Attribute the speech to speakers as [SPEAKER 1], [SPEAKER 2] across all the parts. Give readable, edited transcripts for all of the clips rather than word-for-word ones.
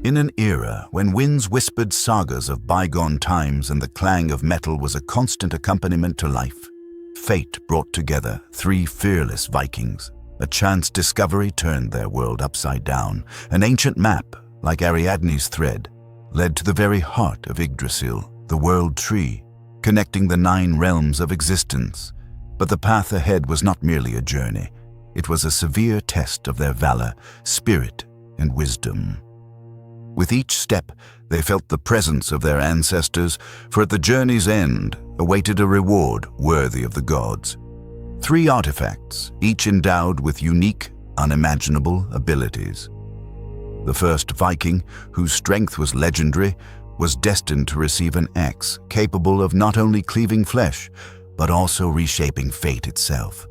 [SPEAKER 1] In an era when winds whispered sagas of bygone times and the clang of metal was a constant accompaniment to life, fate brought together three fearless Vikings. A chance discovery turned their world upside down. An ancient map, like Ariadne's thread, led to the very heart of Yggdrasil, the world tree, connecting the 9 realms of existence. But the path ahead was not merely a journey. It was a severe test of their valor, spirit, and wisdom. With each step, they felt the presence of their ancestors, for at the journey's end awaited a reward worthy of the gods. 3 artifacts, each endowed with unique, unimaginable abilities. The first Viking, whose strength was legendary, was destined to receive an axe capable of not only cleaving flesh, but also reshaping fate itself.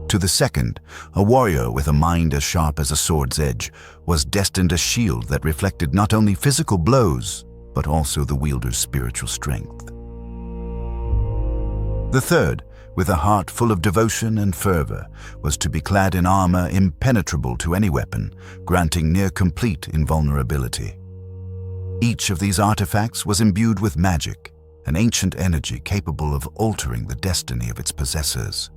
[SPEAKER 1] To the second, a warrior with a mind as sharp as a sword's edge, was destined a shield that reflected not only physical blows, but also the wielder's spiritual strength. The third, with a heart full of devotion and fervor, was to be clad in armor impenetrable to any weapon, granting near-complete invulnerability. Each of these artifacts was imbued with magic, an ancient energy capable of altering the destiny of its possessors.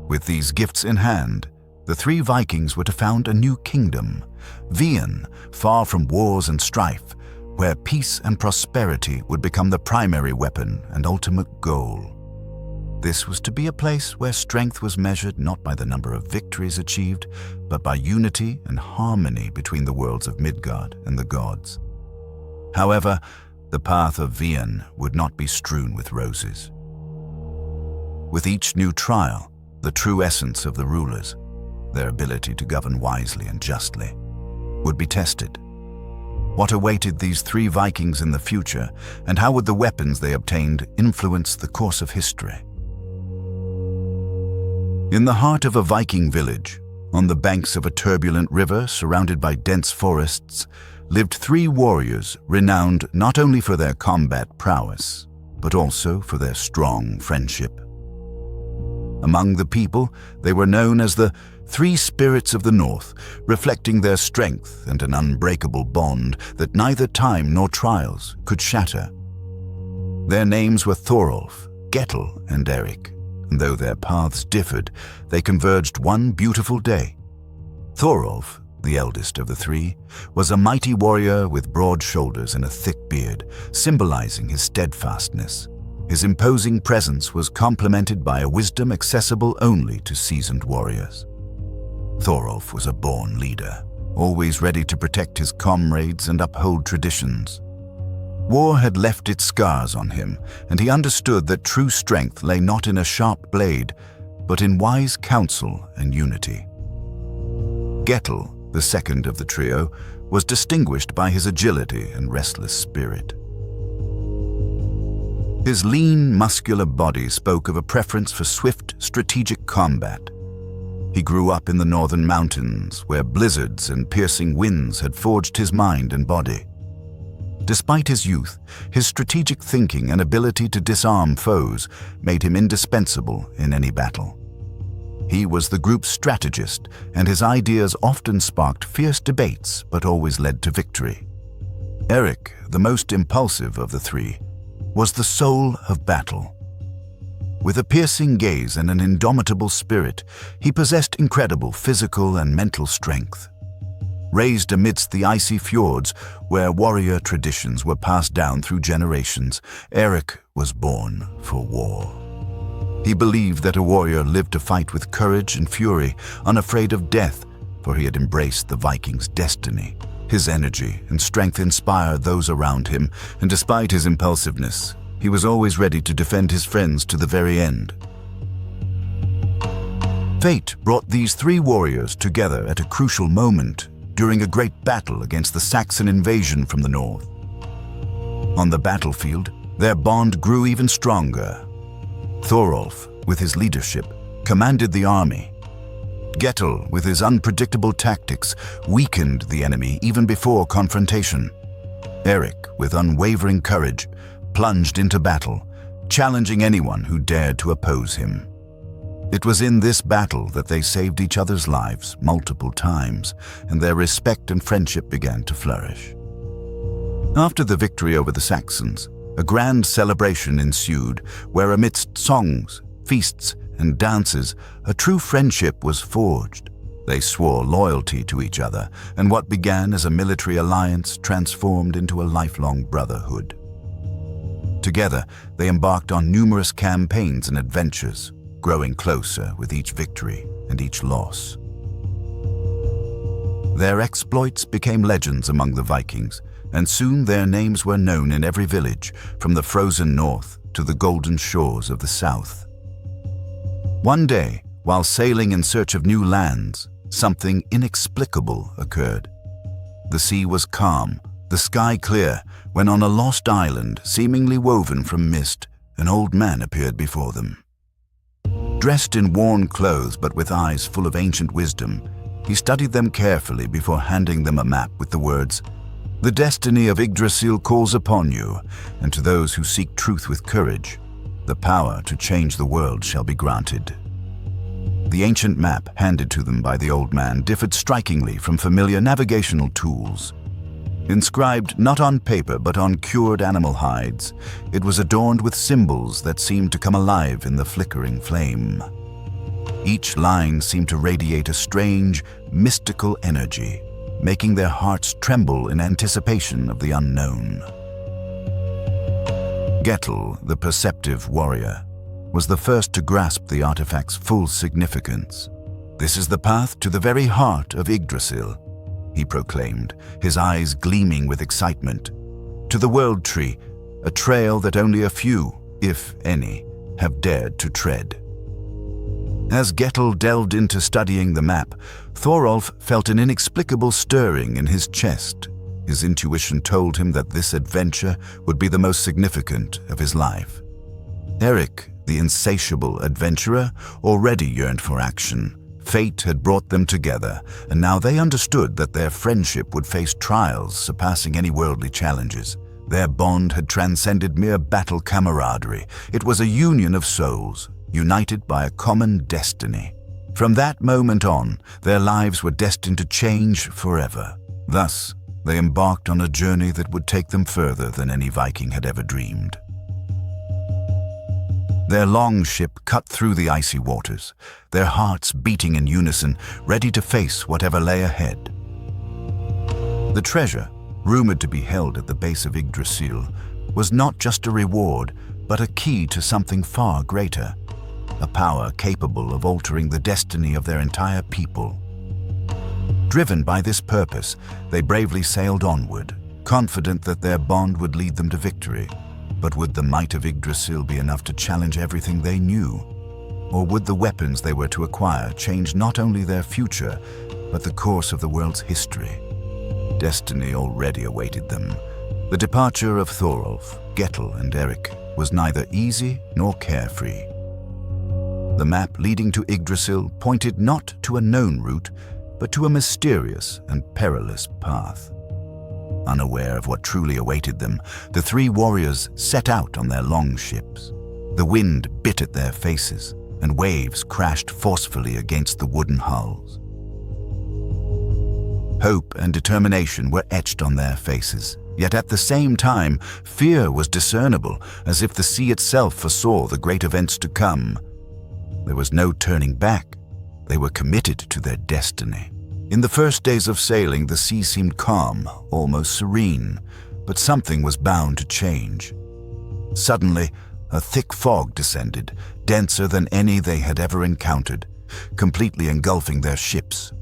[SPEAKER 1] With these gifts in hand, the 3 Vikings were to found a new kingdom, Vian, far from wars and strife, where peace and prosperity would become the primary weapon and ultimate goal. This was to be a place where strength was measured not by the number of victories achieved, but by unity and harmony between the worlds of Midgard and the gods. However, the path of Vian would not be strewn with roses. With each new trial, the true essence of the rulers, their ability to govern wisely and justly, would be tested. What awaited these 3 Vikings in the future, and how would the weapons they obtained influence the course of history? In the heart of a Viking village, on the banks of a turbulent river surrounded by dense forests, lived 3 warriors renowned not only for their combat prowess, but also for their strong friendship. Among the people, they were known as the 3 Spirits of the North, reflecting their strength and an unbreakable bond that neither time nor trials could shatter. Their names were Thorolf, Gettel, and Eric, and though their paths differed, they converged one beautiful day. Thorolf, the eldest of the 3, was a mighty warrior with broad shoulders and a thick beard, symbolizing his steadfastness. His imposing presence was complemented by a wisdom accessible only to seasoned warriors. Thorolf was a born leader, always ready to protect his comrades and uphold traditions. War had left its scars on him, and he understood that true strength lay not in a sharp blade, but in wise counsel and unity. Gettel, the second of the trio, was distinguished by his agility and restless spirit. His lean, muscular body spoke of a preference for swift, strategic combat. He grew up in the northern mountains, where blizzards and piercing winds had forged his mind and body. Despite his youth, his strategic thinking and ability to disarm foes made him indispensable in any battle. He was the group's strategist, and his ideas often sparked fierce debates but always led to victory. Eric, the most impulsive of the 3, was the soul of battle. With a piercing gaze and an indomitable spirit, he possessed incredible physical and mental strength. Raised amidst the icy fjords where warrior traditions were passed down through generations, Eric was born for war. He believed that a warrior lived to fight with courage and fury, unafraid of death, for he had embraced the Vikings' destiny. His energy and strength inspired those around him, and despite his impulsiveness, he was always ready to defend his friends to the very end. Fate brought these 3 warriors together at a crucial moment during a great battle against the Saxon invasion from the north. On the battlefield, their bond grew even stronger. Thorolf, with his leadership, commanded the army. Gettel, with his unpredictable tactics, weakened the enemy even before confrontation. Eric, with unwavering courage, plunged into battle, challenging anyone who dared to oppose him. It was in this battle that they saved each other's lives multiple times, and their respect and friendship began to flourish. After the victory over the Saxons, a grand celebration ensued where amidst songs, feasts, and dances, a true friendship was forged. They swore loyalty to each other, and what began as a military alliance transformed into a lifelong brotherhood. Together, they embarked on numerous campaigns and adventures, growing closer with each victory and each loss. Their exploits became legends among the Vikings, and soon their names were known in every village, from the frozen north to the golden shores of the south. One day, while sailing in search of new lands, something inexplicable occurred. The sea was calm, the sky clear, when on a lost island, seemingly woven from mist, an old man appeared before them. Dressed in worn clothes but with eyes full of ancient wisdom, he studied them carefully before handing them a map with the words, "The destiny of Yggdrasil calls upon you, and to those who seek truth with courage, the power to change the world shall be granted." The ancient map handed to them by the old man differed strikingly from familiar navigational tools. Inscribed not on paper but on cured animal hides, it was adorned with symbols that seemed to come alive in the flickering flame. Each line seemed to radiate a strange, mystical energy, making their hearts tremble in anticipation of the unknown. Gettel, the perceptive warrior, was the first to grasp the artifact's full significance. "This is the path to the very heart of Yggdrasil," he proclaimed, his eyes gleaming with excitement. "To the World Tree, a trail that only a few, if any, have dared to tread." As Gettel delved into studying the map, Thorolf felt an inexplicable stirring in his chest. His intuition told him that this adventure would be the most significant of his life. Eric, the insatiable adventurer, already yearned for action. Fate had brought them together, and now they understood that their friendship would face trials surpassing any worldly challenges. Their bond had transcended mere battle camaraderie. It was a union of souls, united by a common destiny. From that moment on, their lives were destined to change forever. Thus, they embarked on a journey that would take them further than any Viking had ever dreamed. Their long ship cut through the icy waters, their hearts beating in unison, ready to face whatever lay ahead. The treasure, rumored to be held at the base of Yggdrasil, was not just a reward, but a key to something far greater, a power capable of altering the destiny of their entire people. Driven by this purpose, they bravely sailed onward, confident that their bond would lead them to victory. But would the might of Yggdrasil be enough to challenge everything they knew? Or would the weapons they were to acquire change not only their future, but the course of the world's history? Destiny already awaited them. The departure of Thorolf, Gettel, and Eric was neither easy nor carefree. The map leading to Yggdrasil pointed not to a known route, but to a mysterious and perilous path. Unaware of what truly awaited them, the three warriors set out on their long ships. The wind bit at their faces, and waves crashed forcefully against the wooden hulls. Hope and determination were etched on their faces, yet at the same time, fear was discernible, as if the sea itself foresaw the great events to come. There was no turning back. They were committed to their destiny. In the first days of sailing, the sea seemed calm, almost serene, but something was bound to change. Suddenly, a thick fog descended, denser than any they had ever encountered, completely engulfing their ships.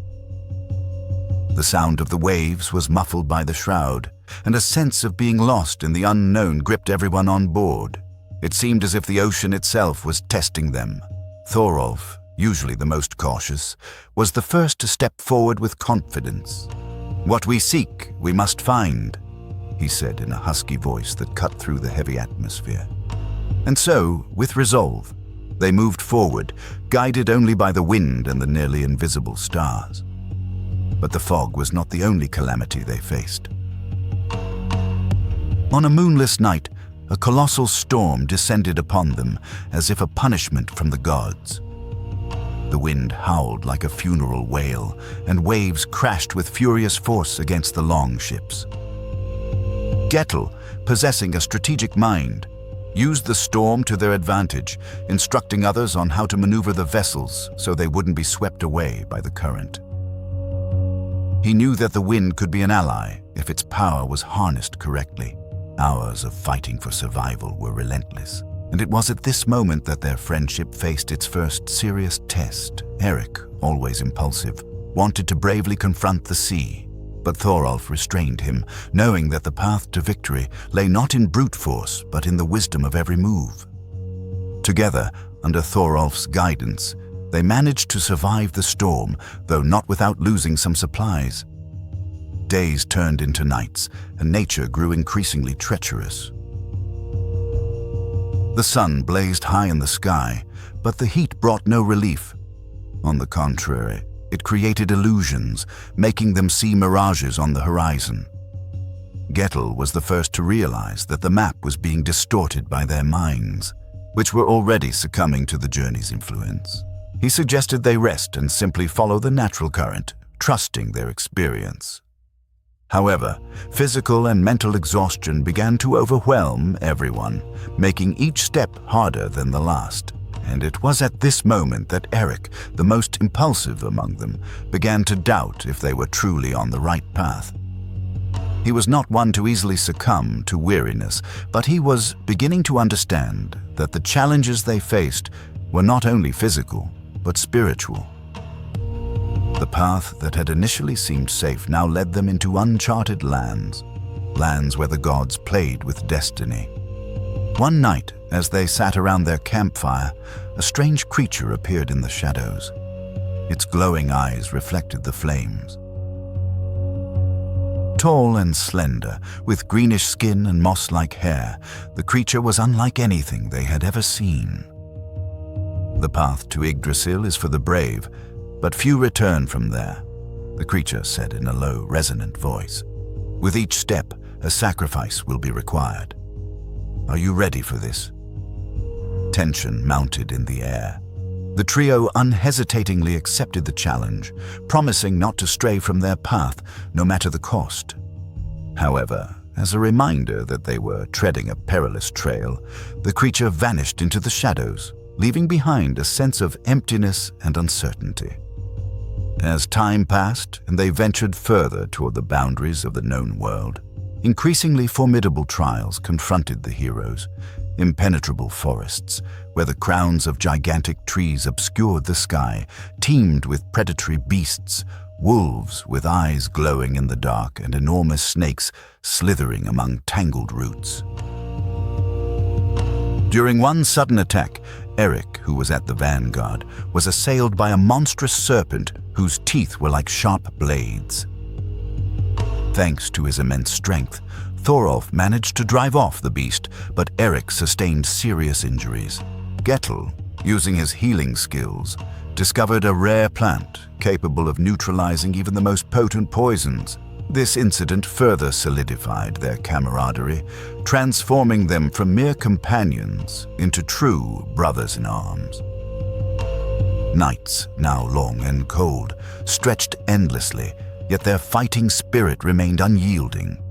[SPEAKER 1] The sound of the waves was muffled by the shroud, and a sense of being lost in the unknown gripped everyone on board. It seemed as if the ocean itself was testing them. Thorolf, usually the most cautious, was the first to step forward with confidence. "What we seek, we must find," he said in a husky voice that cut through the heavy atmosphere. And so, with resolve, they moved forward, guided only by the wind and the nearly invisible stars. But the fog was not the only calamity they faced. On a moonless night, a colossal storm descended upon them as if a punishment from the gods. The wind howled like a funeral wail, and waves crashed with furious force against the long ships. Gettel, possessing a strategic mind, used the storm to their advantage, instructing others on how to maneuver the vessels so they wouldn't be swept away by the current. He knew that the wind could be an ally if its power was harnessed correctly. Hours of fighting for survival were relentless, and it was at this moment that their friendship faced its first serious test. Eric, always impulsive, wanted to bravely confront the sea, but Thorolf restrained him, knowing that the path to victory lay not in brute force, but in the wisdom of every move. Together, under Thorolf's guidance, they managed to survive the storm, though not without losing some supplies. Days turned into nights, and nature grew increasingly treacherous. The sun blazed high in the sky, but the heat brought no relief. On the contrary, it created illusions, making them see mirages on the horizon. Gettel was the first to realize that the map was being distorted by their minds, which were already succumbing to the journey's influence. He suggested they rest and simply follow the natural current, trusting their experience. However, physical and mental exhaustion began to overwhelm everyone, making each step harder than the last. And it was at this moment that Eric, the most impulsive among them, began to doubt if they were truly on the right path. He was not one to easily succumb to weariness, but he was beginning to understand that the challenges they faced were not only physical, but spiritual. The path that had initially seemed safe now led them into uncharted lands where the gods played with destiny. One night, as they sat around their campfire, a strange creature appeared in the shadows. Its glowing eyes reflected the flames. Tall and slender, with greenish skin and moss-like hair, the creature was unlike anything they had ever seen. The path to Yggdrasil is for the brave, but few return from there, the creature said in a low, resonant voice. With each step, a sacrifice will be required. Are you ready for this? Tension mounted in the air. The trio unhesitatingly accepted the challenge, promising not to stray from their path, no matter the cost. However, as a reminder that they were treading a perilous trail, the creature vanished into the shadows, leaving behind a sense of emptiness and uncertainty. As time passed and they ventured further toward the boundaries of the known world, increasingly formidable trials confronted the heroes. Impenetrable forests, where the crowns of gigantic trees obscured the sky, teemed with predatory beasts, wolves with eyes glowing in the dark and enormous snakes slithering among tangled roots. During one sudden attack, Eric, who was at the vanguard, was assailed by a monstrous serpent whose teeth were like sharp blades. Thanks to his immense strength, Thorolf managed to drive off the beast, but Eric sustained serious injuries. Gettel, using his healing skills, discovered a rare plant capable of neutralizing even the most potent poisons. This incident further solidified their camaraderie, transforming them from mere companions into true brothers-in-arms. Nights, now long and cold, stretched endlessly, yet their fighting spirit remained unyielding.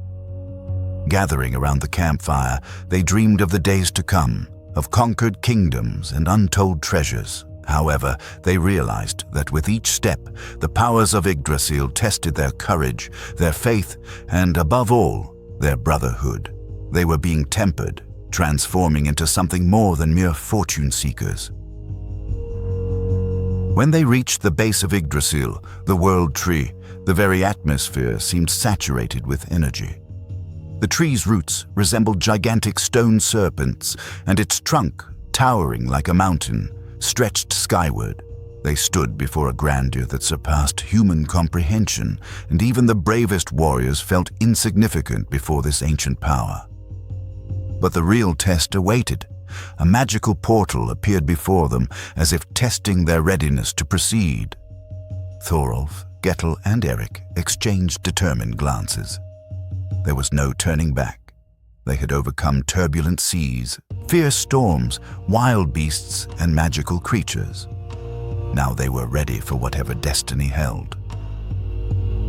[SPEAKER 1] Gathering around the campfire, they dreamed of the days to come, of conquered kingdoms and untold treasures. However, they realized that with each step, the powers of Yggdrasil tested their courage, their faith, and above all, their brotherhood. They were being tempered, transforming into something more than mere fortune seekers. When they reached the base of Yggdrasil, the world tree, the very atmosphere seemed saturated with energy. The tree's roots resembled gigantic stone serpents, and its trunk, towering like a mountain, stretched skyward. They stood before a grandeur that surpassed human comprehension, and even the bravest warriors felt insignificant before this ancient power. But the real test awaited. A magical portal appeared before them, as if testing their readiness to proceed. Thorolf, Gettel, and Eric exchanged determined glances. There was no turning back. They had overcome turbulent seas, fierce storms, wild beasts, and magical creatures. Now they were ready for whatever destiny held.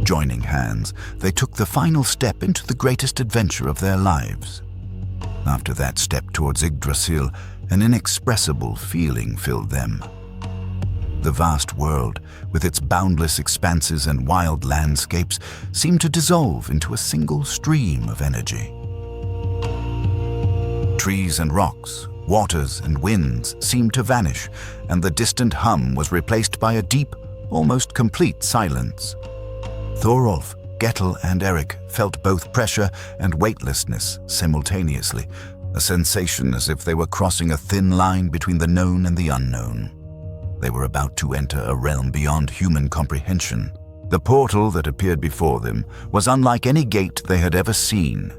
[SPEAKER 1] Joining hands, they took the final step into the greatest adventure of their lives. After that step towards Yggdrasil, an inexpressible feeling filled them. The vast world, with its boundless expanses and wild landscapes, seemed to dissolve into a single stream of energy. Trees and rocks, waters and winds seemed to vanish, and the distant hum was replaced by a deep, almost complete silence. Thorolf, Gettel, and Eric felt both pressure and weightlessness simultaneously, a sensation as if they were crossing a thin line between the known and the unknown. They were about to enter a realm beyond human comprehension. The portal that appeared before them was unlike any gate they had ever seen.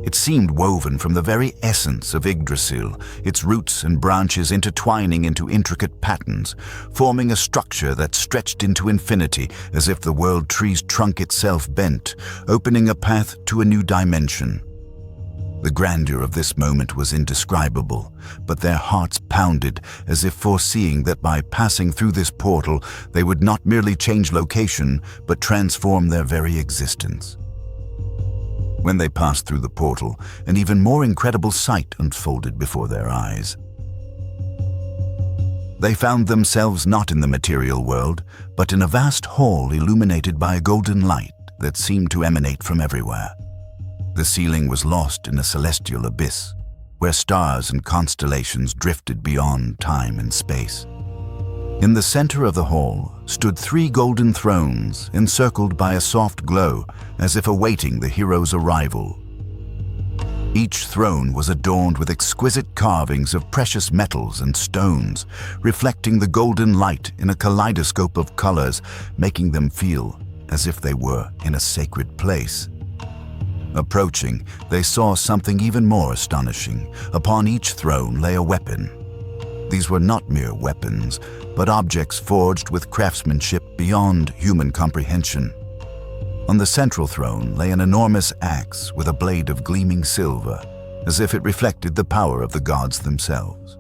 [SPEAKER 1] It seemed woven from the very essence of Yggdrasil, its roots and branches intertwining into intricate patterns, forming a structure that stretched into infinity as if the world tree's trunk itself bent, opening a path to a new dimension. The grandeur of this moment was indescribable, but their hearts pounded as if foreseeing that by passing through this portal, they would not merely change location, but transform their very existence. When they passed through the portal, an even more incredible sight unfolded before their eyes. They found themselves not in the material world, but in a vast hall illuminated by a golden light that seemed to emanate from everywhere. The ceiling was lost in a celestial abyss, where stars and constellations drifted beyond time and space. In the center of the hall stood 3 golden thrones encircled by a soft glow, as if awaiting the hero's arrival. Each throne was adorned with exquisite carvings of precious metals and stones, reflecting the golden light in a kaleidoscope of colors, making them feel as if they were in a sacred place. Approaching, they saw something even more astonishing. Upon each throne lay a weapon. These were not mere weapons, but objects forged with craftsmanship beyond human comprehension. On the central throne lay an enormous axe with a blade of gleaming silver, as if it reflected the power of the gods themselves.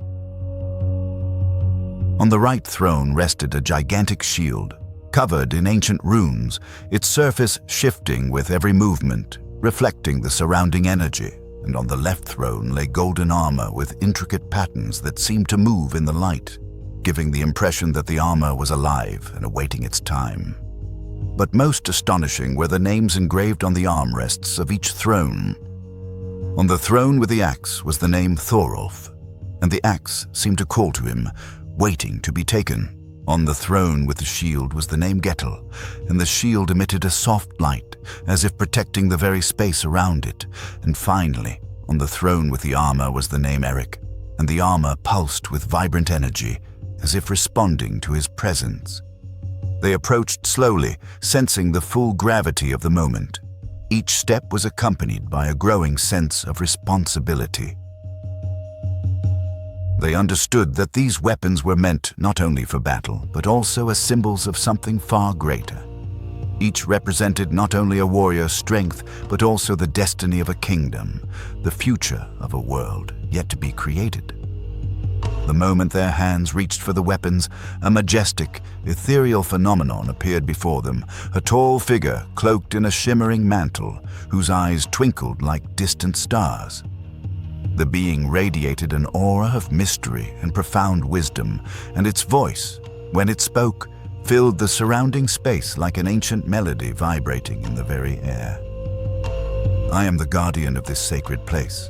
[SPEAKER 1] On the right throne rested a gigantic shield, covered in ancient runes, its surface shifting with every movement, reflecting the surrounding energy, and on the left throne lay golden armor with intricate patterns that seemed to move in the light, giving the impression that the armor was alive and awaiting its time. But most astonishing were the names engraved on the armrests of each throne. On the throne with the axe was the name Thorolf, and the axe seemed to call to him, waiting to be taken. On the throne with the shield was the name Gettel, and the shield emitted a soft light, as if protecting the very space around it. And finally, on the throne with the armor was the name Eric, and the armor pulsed with vibrant energy, as if responding to his presence. They approached slowly, sensing the full gravity of the moment. Each step was accompanied by a growing sense of responsibility. They understood that these weapons were meant not only for battle, but also as symbols of something far greater. Each represented not only a warrior's strength, but also the destiny of a kingdom, the future of a world yet to be created. The moment their hands reached for the weapons, a majestic, ethereal phenomenon appeared before them, a tall figure cloaked in a shimmering mantle, whose eyes twinkled like distant stars. The being radiated an aura of mystery and profound wisdom, and its voice, when it spoke, filled the surrounding space like an ancient melody vibrating in the very air. "I am the guardian of this sacred place,"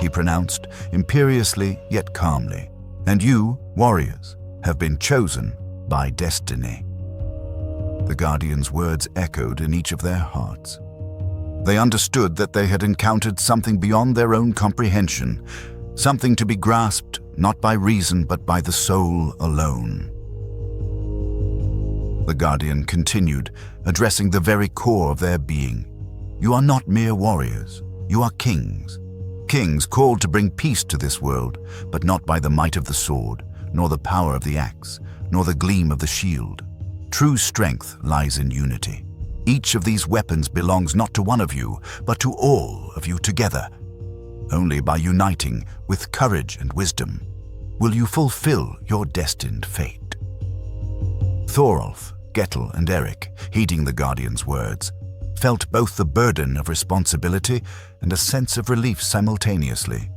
[SPEAKER 1] he pronounced, imperiously yet calmly, "and you, warriors, have been chosen by destiny." The guardian's words echoed in each of their hearts. They understood that they had encountered something beyond their own comprehension, something to be grasped not by reason but by the soul alone. The guardian continued, addressing the very core of their being. "You are not mere warriors, you are kings. Kings called to bring peace to this world, but not by the might of the sword, nor the power of the axe, nor the gleam of the shield. True strength lies in unity. Each of these weapons belongs not to one of you, but to all of you together. Only by uniting with courage and wisdom will you fulfill your destined fate." Thorolf, Gettel, and Eric, heeding the Guardian's words, felt both the burden of responsibility and a sense of relief simultaneously.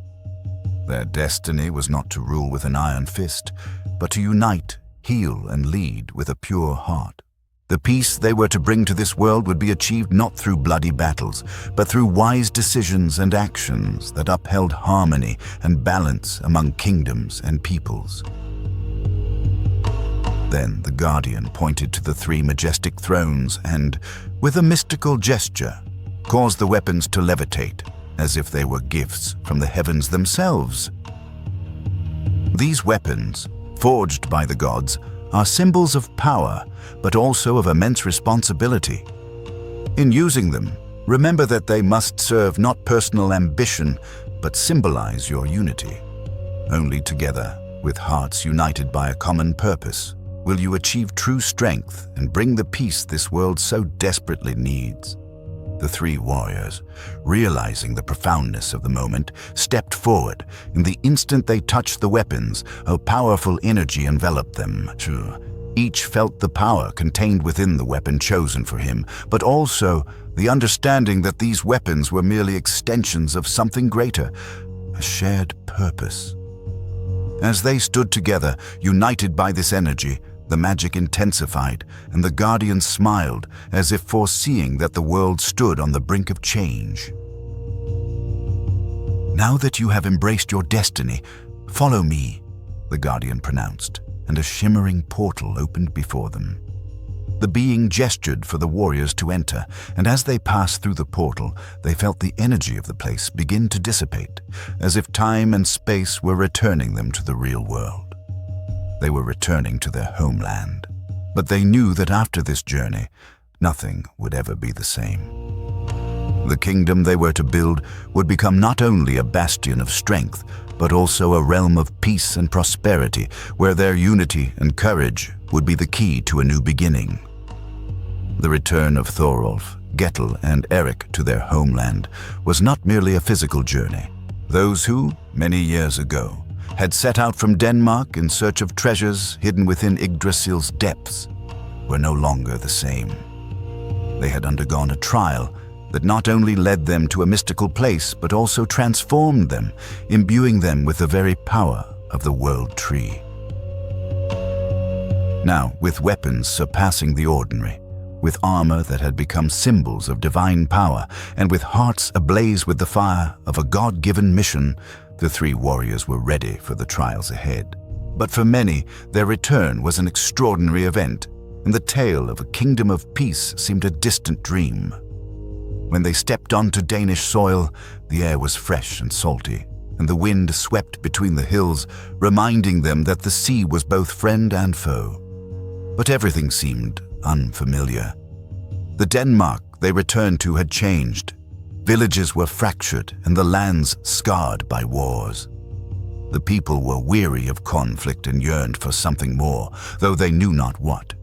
[SPEAKER 1] Their destiny was not to rule with an iron fist, but to unite, heal, and lead with a pure heart. The peace they were to bring to this world would be achieved not through bloody battles, but through wise decisions and actions that upheld harmony and balance among kingdoms and peoples. Then the Guardian pointed to the three majestic thrones and, with a mystical gesture, caused the weapons to levitate, as if they were gifts from the heavens themselves. These weapons, forged by the gods, are symbols of power, but also of immense responsibility. In using them, remember that they must serve not personal ambition, but symbolize your unity. Only together, with hearts united by a common purpose, will you achieve true strength and bring the peace this world so desperately needs. The three warriors, realizing the profoundness of the moment, stepped forward. In the instant they touched the weapons, a powerful energy enveloped them. Each felt the power contained within the weapon chosen for him, but also the understanding that these weapons were merely extensions of something greater, a shared purpose. As they stood together, united by this energy, the magic intensified, and the Guardian smiled, as if foreseeing that the world stood on the brink of change. "Now that you have embraced your destiny, follow me," the Guardian pronounced, and a shimmering portal opened before them. The being gestured for the warriors to enter, and as they passed through the portal, they felt the energy of the place begin to dissipate, as if time and space were returning them to the real world. They were returning to their homeland, but they knew that after this journey, nothing would ever be the same. The kingdom they were to build would become not only a bastion of strength, but also a realm of peace and prosperity, where their unity and courage would be the key to a new beginning. The return of Thorolf, Gettel, and Eric to their homeland was not merely a physical journey. Those who, many years ago, had set out from Denmark in search of treasures hidden within Yggdrasil's depths, were no longer the same. They had undergone a trial that not only led them to a mystical place, but also transformed them, imbuing them with the very power of the World Tree. Now, with weapons surpassing the ordinary, with armor that had become symbols of divine power, and with hearts ablaze with the fire of a God-given mission, the three warriors were ready for the trials ahead. But for many, their return was an extraordinary event, and the tale of a kingdom of peace seemed a distant dream. When they stepped onto Danish soil, the air was fresh and salty, and the wind swept between the hills, reminding them that the sea was both friend and foe. But everything seemed unfamiliar. The Denmark they returned to had changed. Villages were fractured and the lands scarred by wars. The people were weary of conflict and yearned for something more, though they knew not what.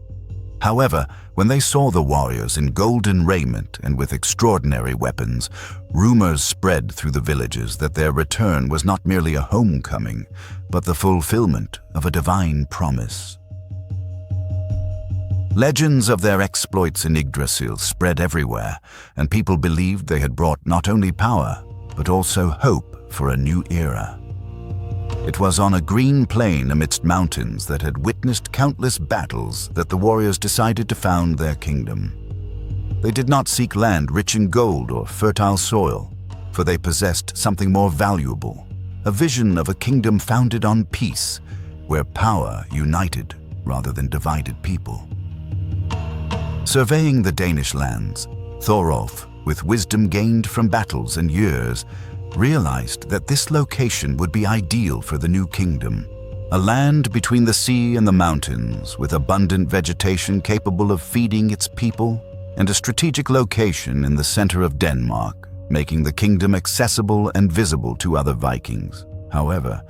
[SPEAKER 1] However, when they saw the warriors in golden raiment and with extraordinary weapons, rumors spread through the villages that their return was not merely a homecoming, but the fulfillment of a divine promise. Legends of their exploits in Yggdrasil spread everywhere, and people believed they had brought not only power, but also hope for a new era. It was on a green plain amidst mountains that had witnessed countless battles that the warriors decided to found their kingdom. They did not seek land rich in gold or fertile soil, for they possessed something more valuable, a vision of a kingdom founded on peace, where power united rather than divided people. Surveying the Danish lands, Thorolf, with wisdom gained from battles and years, realized that this location would be ideal for the new kingdom. A land between the sea and the mountains, with abundant vegetation capable of feeding its people, and a strategic location in the center of Denmark, making the kingdom accessible and visible to other Vikings. However,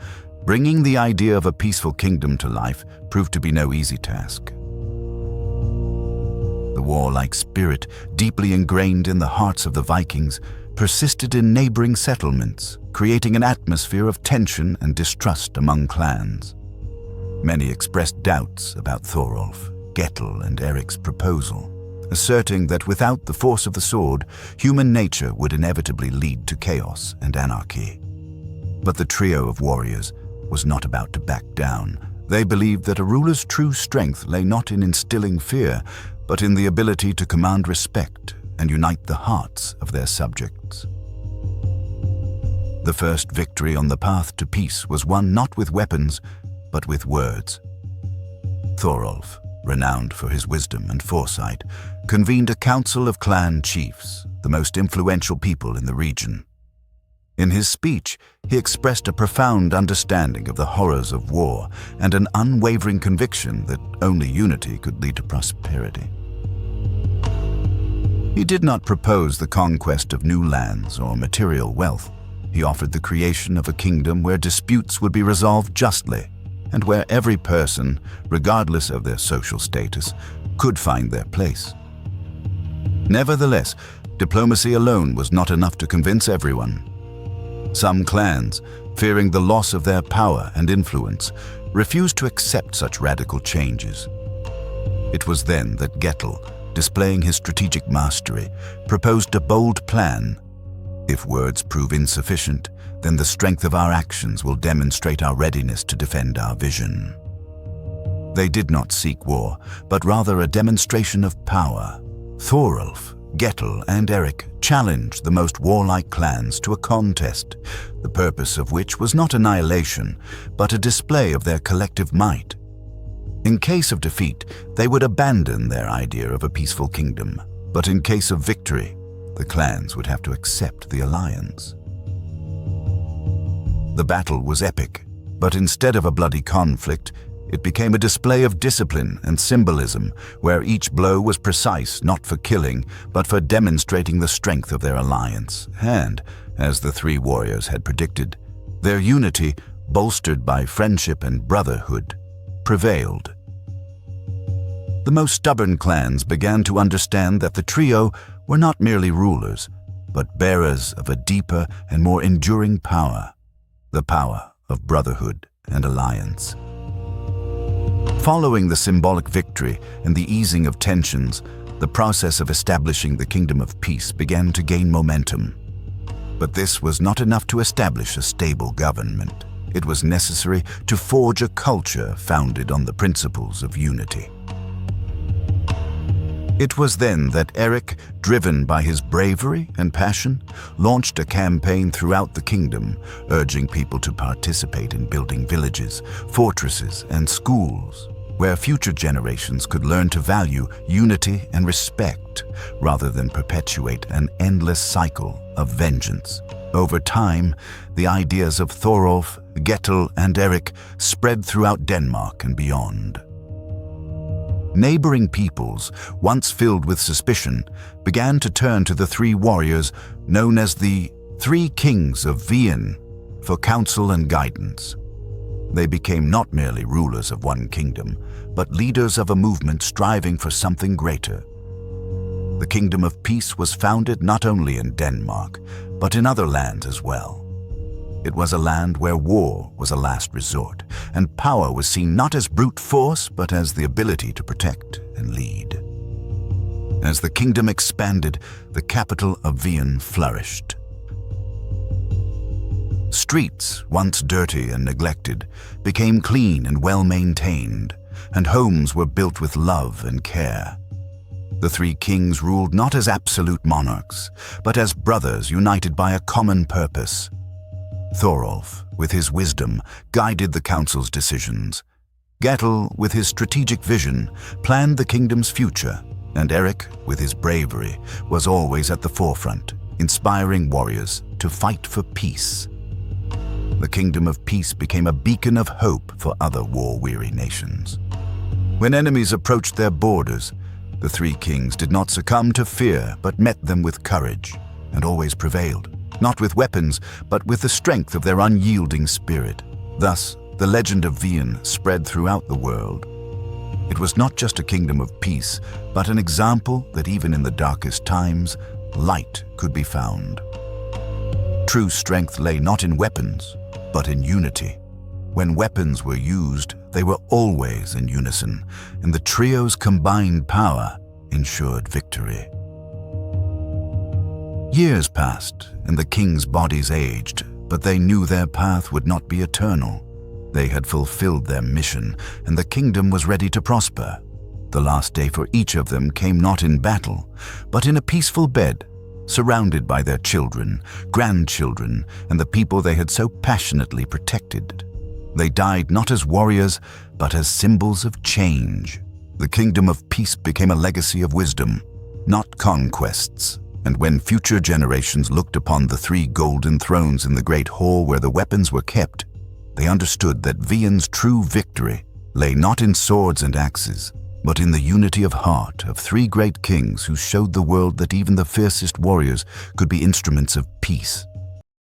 [SPEAKER 1] bringing the idea of a peaceful kingdom to life proved to be no easy task. The warlike spirit, deeply ingrained in the hearts of the Vikings, persisted in neighboring settlements, creating an atmosphere of tension and distrust among clans. Many expressed doubts about Thorolf, Gettel and Eric's proposal, asserting that without the force of the sword, human nature would inevitably lead to chaos and anarchy. But the trio of warriors was not about to back down. They believed that a ruler's true strength lay not in instilling fear, but in the ability to command respect and unite the hearts of their subjects. The first victory on the path to peace was won not with weapons, but with words. Thorolf, renowned for his wisdom and foresight, convened a council of clan chiefs, the most influential people in the region. In his speech, he expressed a profound understanding of the horrors of war and an unwavering conviction that only unity could lead to prosperity. He did not propose the conquest of new lands or material wealth. He offered the creation of a kingdom where disputes would be resolved justly and where every person, regardless of their social status, could find their place. Nevertheless, diplomacy alone was not enough to convince everyone. Some clans, fearing the loss of their power and influence, refused to accept such radical changes. It was then that Gettel, displaying his strategic mastery, proposed a bold plan. If words prove insufficient, then the strength of our actions will demonstrate our readiness to defend our vision. They did not seek war, but rather a demonstration of power. Thorolf, Gettel, and Eric challenged the most warlike clans to a contest, the purpose of which was not annihilation, but a display of their collective might. In case of defeat, they would abandon their idea of a peaceful kingdom, but in case of victory, the clans would have to accept the alliance. The battle was epic, but instead of a bloody conflict, it became a display of discipline and symbolism, where each blow was precise not for killing, but for demonstrating the strength of their alliance. And, as the three warriors had predicted, their unity, bolstered by friendship and brotherhood, prevailed. The most stubborn clans began to understand that the trio were not merely rulers, but bearers of a deeper and more enduring power, the power of brotherhood and alliance. Following the symbolic victory and the easing of tensions, the process of establishing the Kingdom of Peace began to gain momentum. But this was not enough to establish a stable government. It was necessary to forge a culture founded on the principles of unity. It was then that Eric, driven by his bravery and passion, launched a campaign throughout the kingdom, urging people to participate in building villages, fortresses, and schools, where future generations could learn to value unity and respect, rather than perpetuate an endless cycle of vengeance. Over time, the ideas of Thorolf, Gettel, and Eric spread throughout Denmark and beyond. Neighboring peoples, once filled with suspicion, began to turn to the three warriors known as the Three Kings of Viking for counsel and guidance. They became not merely rulers of one kingdom, but leaders of a movement striving for something greater. The Kingdom of Peace was founded not only in Denmark, but in other lands as well. It was a land where war was a last resort, and power was seen not as brute force, but as the ability to protect and lead. As the kingdom expanded, the capital of Viking flourished. Streets, once dirty and neglected, became clean and well-maintained, and homes were built with love and care. The three kings ruled not as absolute monarchs, but as brothers united by a common purpose. Thorolf, with his wisdom, guided the council's decisions. Gettel, with his strategic vision, planned the kingdom's future, and Eric, with his bravery, was always at the forefront, inspiring warriors to fight for peace. The Kingdom of Peace became a beacon of hope for other war-weary nations. When enemies approached their borders, the three kings did not succumb to fear, but met them with courage, and always prevailed, not with weapons, but with the strength of their unyielding spirit. Thus, the legend of Viking spread throughout the world. It was not just a kingdom of peace, but an example that even in the darkest times, light could be found. True strength lay not in weapons, but in unity. When weapons were used, They were always in unison, and the trio's combined power ensured victory. Years passed, and the king's bodies aged, but they knew their path would not be eternal. They had fulfilled their mission, and the kingdom was ready to prosper. The last day for each of them came not in battle, but in a peaceful bed, surrounded by their children, grandchildren, and the people they had so passionately protected. They died not as warriors, but as symbols of change. The kingdom of peace became a legacy of wisdom, not conquests. And when future generations looked upon the 3 golden thrones in the great hall where the weapons were kept, they understood that Vian's true victory lay not in swords and axes, but in the unity of heart of 3 great kings who showed the world that even the fiercest warriors could be instruments of peace.